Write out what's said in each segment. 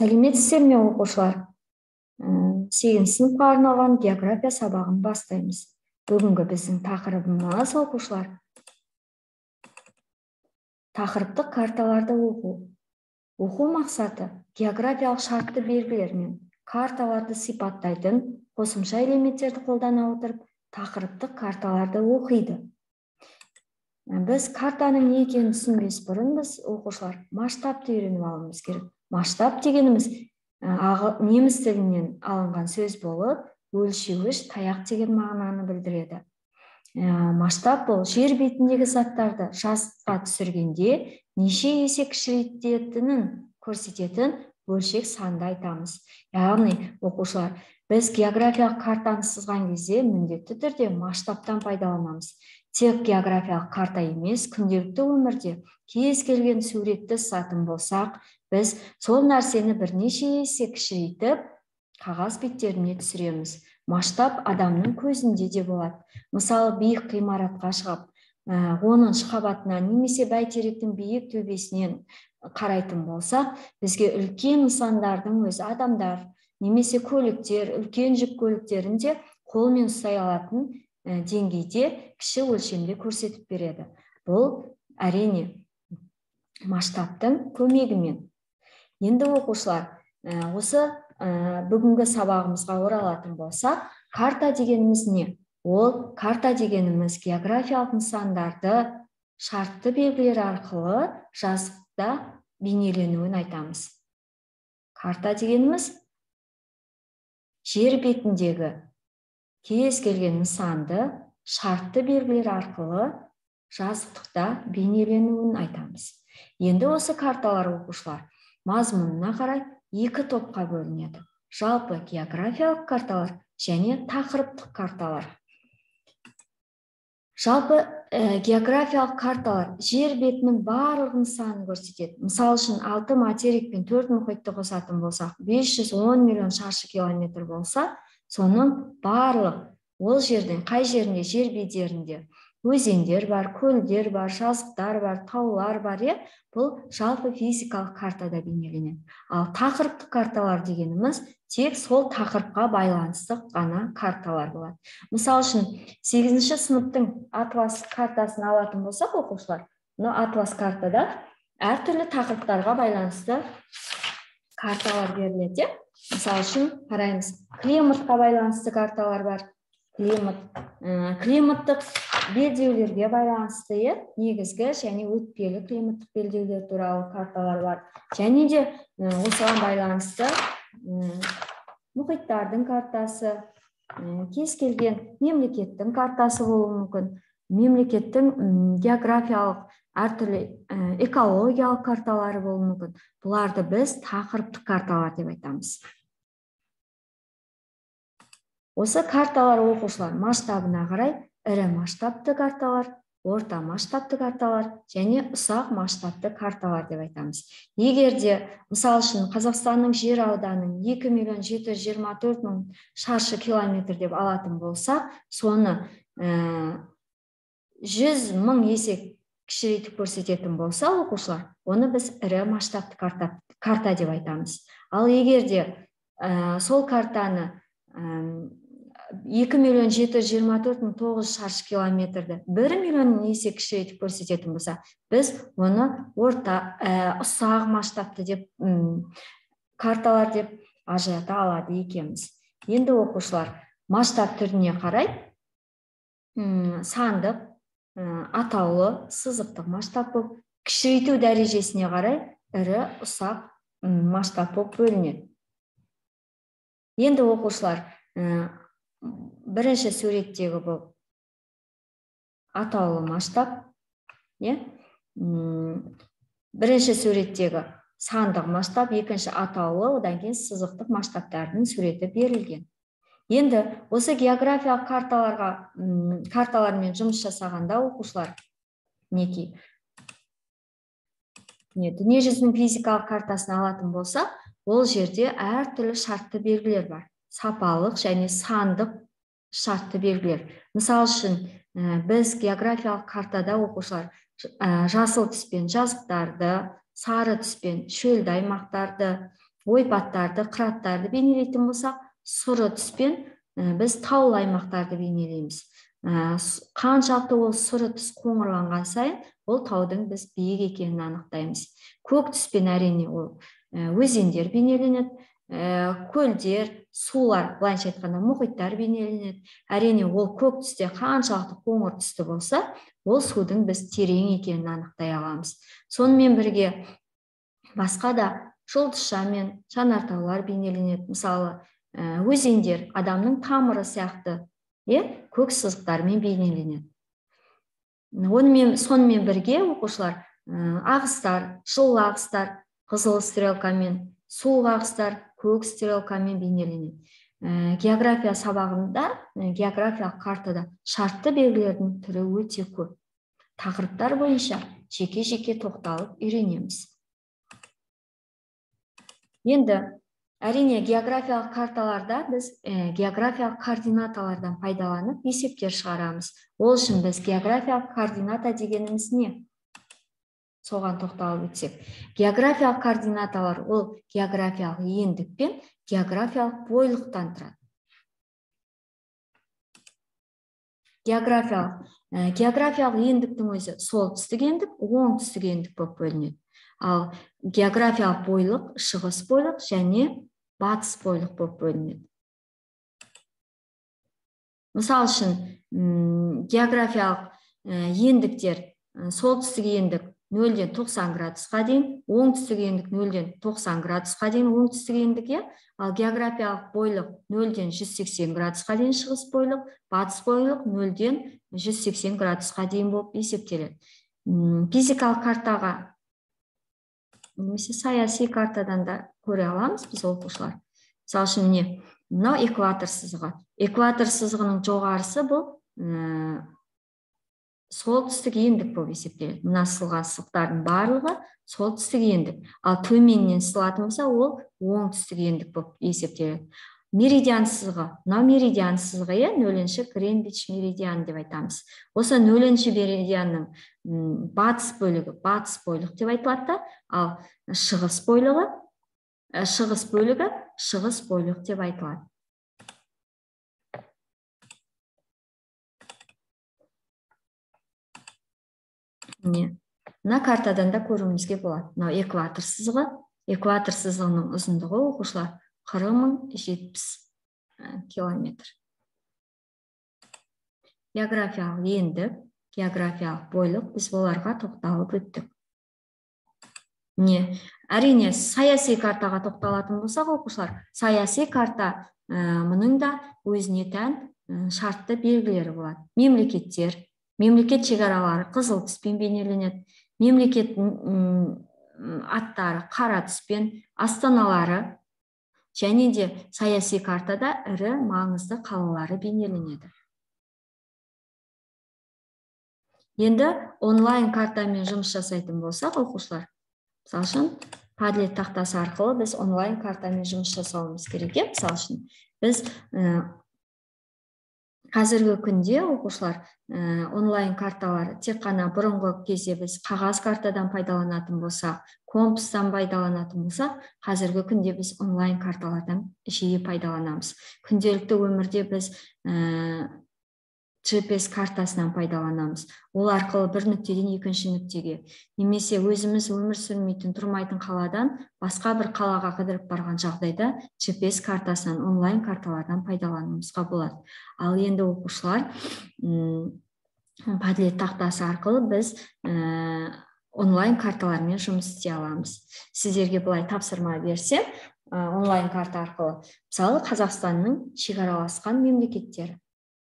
Сәлеметсіздер ме, оқушылар? 8 сыныпқа арналған география сабағын бастаймыз. Бүгінгі біздің тақырыбымыз, оқушылар, тақырыптық карталарды оқу. Оқу мақсаты географиялық шартты белгілер мен карталарды сипаттайтын қосымша элементтерді қолдана отырып, тақырыптық карталарды оқиды. Біз картаның не екенін түсінбес бұрын біз, оқушылар, масштабты үйреніп алуымыз керек. Масштаб дегеніміз неміс тілінен алынған сөз болып, өлшеуіш, таяқ деген мағынаны білдіреді. Масштаб бұл жер бетіндегі заттарды жазыққа түсіргенде неше есе кішірейтетінін көрсететін бөлшек санды айтамыз. Яғни, оқушылар, біз географиялық картаны сызған кезде міндетті түрде масштабтан пайдаланамыз. Тек географиялық карта емес, күнделікті өмірде кез келген суретті сызатын болсақ, біз сол нәрсені бірнеше есе кішірейтіп, қағаз беттеріне түсіреміз. Масштаб адамның көзінде де болады. Мысалы, биік ғимаратқа шығып, 10-шы қабатынан немесе бәйтеректің биік төбесінен қарайтын болсақ, бізге үлкен нысандардың өзі адамдар, немесе көліктер, үлкен жүк көліктерінде қолмен ұстай алатын деңгейде кіші өлшемде көрсетіп береді. Бұл әрине масштабтың көмегімен. Енді оқушылар, осы бүгінгі сабағымызға оралатын болса, карта дегеніміз не? Ол карта дегеніміз географиялық нысандарды шартты белгілер арқылы жазықта бейнеленуін айтамыз. Карта дегеніміз жер бетіндегі кез келген нысанды шартты белгілер арқылы жазықтықта бейнеленуін айтамыз. Енді осы карталар, оқушылар, мазмұнына қарай екі топқа бөлінеді. Жалпы географиялық карталар және тақырыптық карталар. Жалпы географиялық карталар жер бетінің барлық нысанын көрсетеді. Мысалы үшін 6 материк пен 4 мұхитты қосатын болсақ, 510 миллион шаршы километр болса, соның барлық ол жердің қай жерінде, жер бедерінде өзендер бар, көлдер бар, жазықтар бар, таулар бар, бұл жалпы физикалық картада бейнеленеді. Ал тақырыптық карталар дегеніміз тек сол тақырыпқа байланысты ғана карталар болады. Мысалы үшін 8-ші сыныптың атлас картасын алатын болсақ, оқушылар, атлас картада әртүрлі тақырыптарға байланысты карталар беріледі. Мысалы үшін қараймыз, климатқа байланысты карталар бар. Климаттық белдеулерге байланысты негізгі және өтпелі климаттық белдеулер туралы карталар бар. Және де осыған байланысты мұхиттардың картасы, кез келген мемлекеттің картасы болуы мүмкін. Мемлекеттің географиялық әртүрлі экологиялық карталары болуы мүмкін. Бұларды біз тақырыптық карталар деп айтамыз. Осы карталар, оқушылар, масштабына қарай ірі масштабты карталар, орта масштабты карталар және ұсақ масштабты карталар деп айтамыз. Егер де, мысалы үшін, Қазақстанның жер ауданын 2.724.000 шаршы километр деп алатын болса, соны 100.000 есе кішірейтіп көрсететін болса, оқушылар, оны біз ірі масштабты карта деп айтамыз. Ал егер де сол картаны 2.724.900 шаршы километрді 1 миллион есе кішірейтіп көрсететін болса, біз оны ұсақ масштабты деп карталар деп ажырата алады екенбіз. Енді, оқушылар, масштаб түріне қарай сандық, атаулы, сызықтық масштаб болып, кішірейту дәрежесіне қарай ірі, ұсақ масштаб болып бөлінеді. Енді, оқушылар, бірінші суреттегі бұл атаулы масштаб, бірінші суреттегі сандық масштаб, екінші атаулы, одан кейін сызықтық масштабтардың суреті берілген. Енді осы географиялық карталармен жұмыс жасағанда, оқушылар, дүние жүзінің физикалық картасын алатын болса, ол жерде әртүрлі шартты белгілер бар. Сапалық және сандық шартты белгілер. Мысалы үшін, біз географиялық картада, оқушылар, жасыл түспен жазықтарды, сары түспен шөлді аймақтарды, ойпаттарды, қыраттарды бейнелейтін болсақ, сұры түспен біз таулы аймақтарды бейнелейміз. Қаншалықты ол сұры түс қоңырланған сайын, ол таудың біз биік екенін анықтаймыз. Көк түспен әрине ол өзендер бейнеленеді, көлдер, сулар, былайша айтқанда мұхиттар бейнеленеді. Әрине ол көк түсте қаншалықты қоңыр түсті болса, ол судың біз терең екенін анықтай аламыз. Сонымен бірге басқа да жұлдызша мен жанартаулар бейнеленеді. Мысалы, өзендер адамның тамыры сияқты көк сызықтармен бейнеленеді. Сонымен бірге оқушылар ағыстар, жылы ағыстар қызыл стрелкамен, суық ағыстар көк стрелкамен бейнеленеді. География сабағында, географиялық картада шартты белгілердің түрі өте көп. Тақырыптар бойынша жеке-жеке тоқталып үйренеміз. Енді әрине географиялық карталарда біз географиялық координаталардан пайдаланып есептер шығарамыз. Ол үшін біз географиялық координата дегеніміз не? Соған тоқталып өтсек. Географиялық координаталар ол географиялық ендік пен географиялық бойлықтан тұрады. Географиялық ендіктің өзі солтүстік ендік, оңтүстік ендік болып бөлінеді. Ал географиялық бойлық шығыс бойлық және батыс бойлық болып бөлінеді. Мысал үшін, географиялық ендіктер солтүстік ендік 0-ден 90 градусқа дейін, оңтүстік ендік 0-ден 90 градусқа дейін оңтүстік ендік, ал географиялық бойлық 0-ден 180 градусқа дейін шығыс бойлық, батыс бойлық 0-ден 180 градусқа дейін болып есептеледі. Физикалық картаға немесе саяси картадан да көре аламыз біз оқушылар. Мысалы үшін не? Мынау экватор сызығы. Экватор сызығының жоғарысы бұл солтүстік ендік болып есептеледі. Мына сызылған сызықтардың барлығы солтүстік ендік. Ал төменнен сызылатын болса, ол оңтүстік ендік болып есептеледі. Меридиан сызығы. Мынау меридиан сызығы, 0-ші Гринвич меридиан деп айтамыз. Осы 0-ші меридианның батыс бөлігі батыс бойлық деп айтылады, ал шығыс бөлігі шығыс бойлық деп айтылады. Мына картадан да көруімізге болады. Мынау экватор сызығы. Экватор сызығының ұзындығы оқушылар 40.070 километр. Географиялық ендік, географиялық бойлық, біз оларға тоқталып өттік. Әрине, саяси картаға тоқталатын болсақ, оқушылар, саяси карта мұның да өзіне тән шартты белгілері болады. Мемлекеттер, мемлекет шекаралары қызыл түспен бейнеленеді. Мемлекеттің аттары қара түспен, астаналары және де саяси картада ірі маңызды қалалары бейнеленеді. Енді онлайн картамен жұмыс жасайтын болсақ, оқушылар, мысалы үшін, Padlet тақтасы арқылы біз онлайн картамен жұмыс жасауымыз керек. Мысалы үшін, біз қазіргі күнде оқушылар онлайн карталар тек қана бұрынғы кезде біз қағаз картадан пайдаланатын болса, компастан пайдаланатын болса, қазіргі күнде біз онлайн карталардан жиі пайдаланамыз. Күнделікті өмірде біз GPS картасынан пайдаланамыз. Ол арқылы бір нүктеден екінші нүктеге, немесе өзіміз өмір сүрмейтін, тұрмайтын қаладан басқа бір қалаға қыдырып барған жағдайда GPS картасынан, онлайн карталардан пайдалануымызға болады. Ал енді оқушылар, Padlet тақтасы арқылы біз онлайн карталармен жұмыс істей аламыз. Сіздерге былай тапсырма берсем, онлайн карта арқылы, мысалы, Қазақстанның шекараласқан мемлекеттері.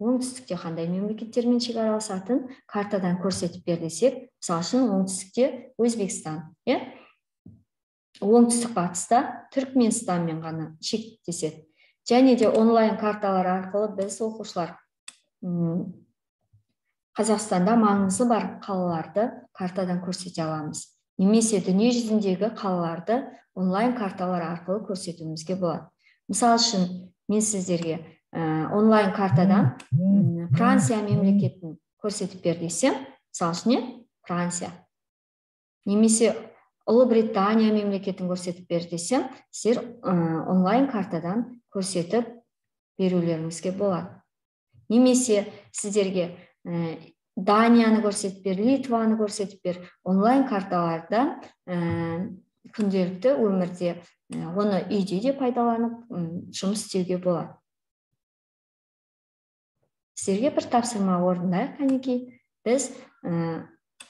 Оңтүстікте қандай мемлекеттермен шекараласатын картадан көрсетіп бердесек, мысалы үшін оңтүстікте Өзбекстан, оңтүстік батыста Түркменстанмен ғана шектеседі. Және де онлайн карталар арқылы біз оқушылар Қазақстанда маңызы бар қалаларды картадан көрсете аламыз. Немесе дүние жүзіндегі қалаларды онлайн карталар арқылы көрсетуімізге болады. Мысалы үшін, мен сіздерге онлайн картадан Франция мемлекетін көрсетіп бер десем, мысалы үшін Франция. Немесе Ұлыбритания мемлекетін көрсетіп бер десем, сіздер онлайн картадан көрсетіп берулеріңізге болады. Немесе сіздерге Данияны көрсетіп бер, Литваны көрсетіп бер, онлайн карталардан күнделікті өмірде оны үйде де пайдаланып жұмыс істеуге болады. Сіздерге бір тапсырма орындайық, қанекей. Біз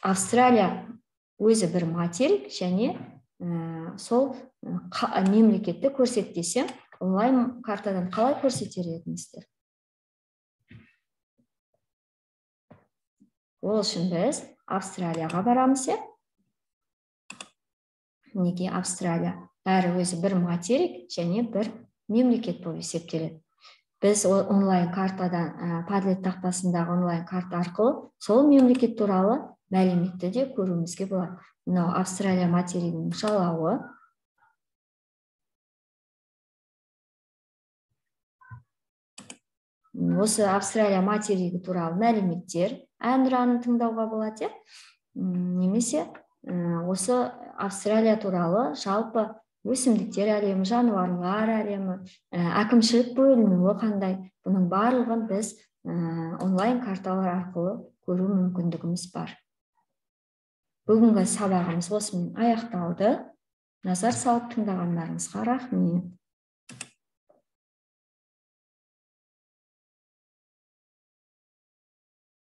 Австралия өзі бір материк, және сол мемлекетті көрсет десем, онлайн картадан қалай көрсетер едіңіздер? Ол үшін біз Австралияға барамыз. Неге Австралия? Бәрі өзі бір материк және бір мемлекет болып есептеледі. Біз онлайн картадан, Padlet тақтасындағы онлайн карта арқылы сол мемлекет туралы мәліметті де көруімізге болады. Мынау Австралия материгінің жалауы. Осы Австралия материгі туралы мәліметтер әнұраны тыңдауға болады. Немесе осы Австралия туралы жалпы өсімдіктер әлемі, жануарлар әлемі, әкімшілік бөлінуі қандай, бұның барлығын біз онлайн карталар арқылы көру мүмкіндігіміз бар. Бүгінгі сабағымыз осымен аяқталды. Назар салып тыңдағандарыңызға рахмет.